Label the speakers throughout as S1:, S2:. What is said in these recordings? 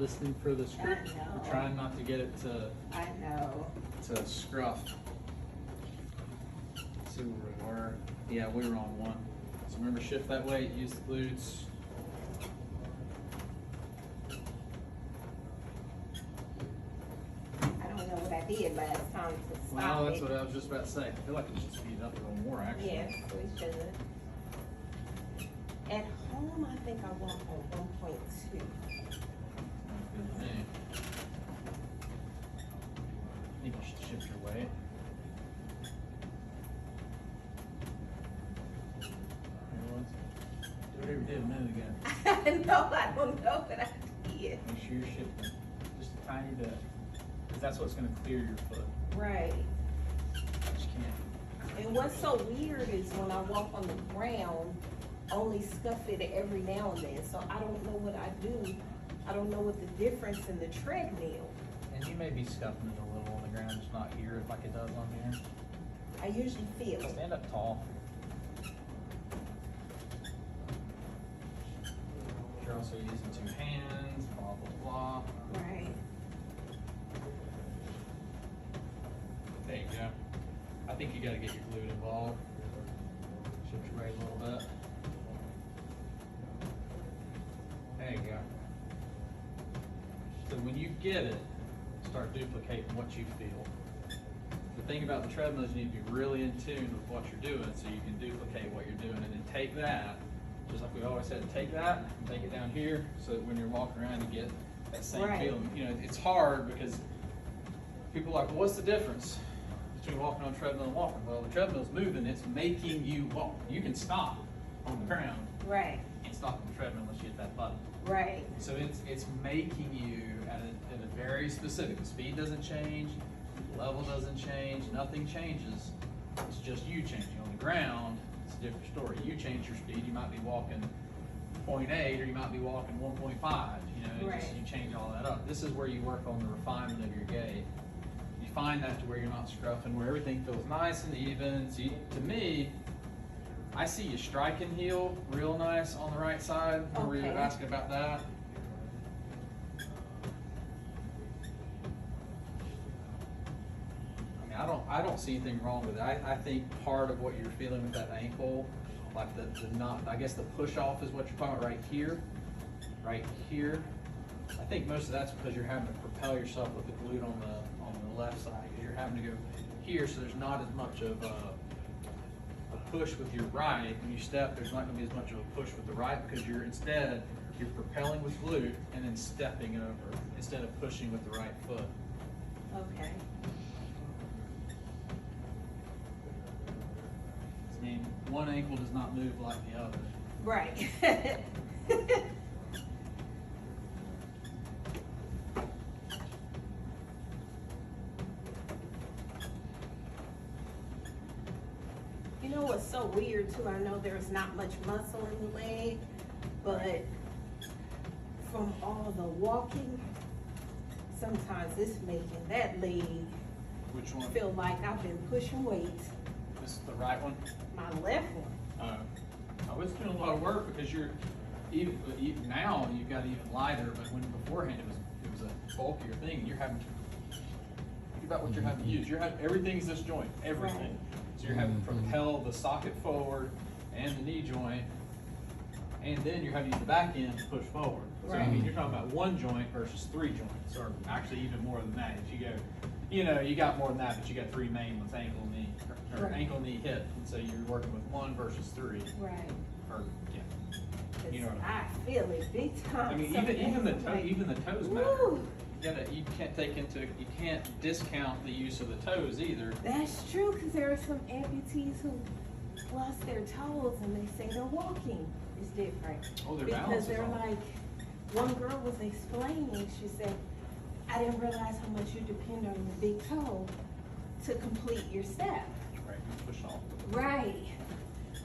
S1: listening for the screw.
S2: I know.
S1: We're trying not to get it to
S2: I know.
S1: scruff. Let's see where we were. Yeah, we were on one. So remember, shift that weight, use the glutes.
S2: I don't know what I did last time to stop
S1: Well, that's
S2: it.
S1: what I was just about to say. I feel like it should speed up a little more, actually.
S2: Yes, we should. At home, I think I walk on 1.2.
S1: Good to me. I think you should shift your weight. Do whatever you did a minute ago.
S2: No, I don't know what I did.
S1: Make sure you're shifting just a tiny bit, because that's what's going to clear your foot.
S2: Right.
S1: I just can't.
S2: And what's so weird is when I walk on the ground, only scuff it every now and then. So I don't know what I do. I don't know what the difference in the treadmill.
S1: And you may be scuffing it a little on the ground, just not here like it does on here.
S2: I usually feel it.
S1: Stand up tall. You're also using two hands, blah, blah, blah.
S2: Right.
S1: There you go. I think you gotta get your glute involved. Shift your weight a little bit. There you go. So when you get it, start duplicating what you feel. The thing about the treadmill is you need to be really in tune with what you're doing so you can duplicate what you're doing, and then take that, just like we always said, take that and take it down here so that when you're walking around you get that same
S2: Right.
S1: feeling. You know, it's hard because people are like, well, what's the difference between walking on a treadmill and walking? Well, the treadmill's moving, it's making you walk. You can stop on the ground.
S2: Right.
S1: You can't stop on the treadmill unless you hit that button.
S2: Right.
S1: So it's making you at a very specific, the speed doesn't change, the level doesn't change, nothing changes. It's just you changing. On the ground, it's a different story. You change your speed, you might be walking 0.8 or you might be walking 1.5, you know,
S2: Right.
S1: you change all that up. This is where you work on the refinement of your gait. You find that to where you're not scruffing, where everything feels nice and even. See, to me, I see you striking heel real nice on the right side. Remember you were
S2: Okay.
S1: asking about that? I mean, I don't see anything wrong with it. I think part of what you're feeling with that ankle, like the not, I guess the push off is what you're talking about right here. Right here. I think most of that's because you're having to propel yourself with the glute on the left side. You're having to go here, so there's not as much of a push with your right. When you step, there's not going to be as much of a push with the right because you're propelling with glute and then stepping over instead of pushing with the right foot.
S2: Okay.
S1: I mean, one ankle does not move like the other.
S2: Right. You know what's so weird too? I know there's not much muscle in the leg, but from all the walking, sometimes it's making that leg
S1: Which one?
S2: feel like I've been pushing weights.
S1: This is the right one?
S2: My left one.
S1: I was doing a lot of work because you're even now you've got even lighter, but when beforehand it was a bulkier thing. You're having to think about what you're having to use. Everything's this joint, everything.
S2: Right.
S1: So you're having to propel the socket forward and the knee joint, and then you're having to use the back end to push forward. So I mean, you're talking about one joint versus three joints, or actually even more than that. If you go, you know, you got more than that, but you got three main ones: ankle, knee, or
S2: Right.
S1: ankle, knee, hip. And so you're working with one versus three.
S2: Right.
S1: Or yeah.
S2: 'Cause
S1: You know what
S2: I feel it big time.
S1: I mean,
S2: Some
S1: even the
S2: days I'm like,
S1: even the toes matter.
S2: woo.
S1: You can't discount the use of the toes either.
S2: That's true, because there are some amputees who lost their toes and they say their walking is different.
S1: Oh, their balance
S2: Because
S1: is
S2: they're
S1: off.
S2: like, one girl was explaining, she said, I didn't realize how much you depend on your big toe to complete your step.
S1: Right, you push off.
S2: Right.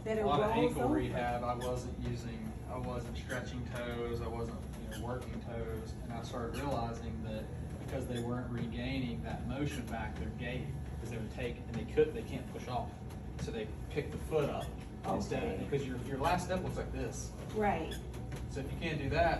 S2: That
S1: A
S2: it
S1: lot of
S2: rolls
S1: ankle
S2: over.
S1: rehab, I wasn't stretching toes, I wasn't, working toes, and I started realizing that because they weren't regaining that motion back, their gait, because they can't push off. So they pick the foot up instead,
S2: Okay.
S1: because your last step looks like this.
S2: Right.
S1: So if you can't do that,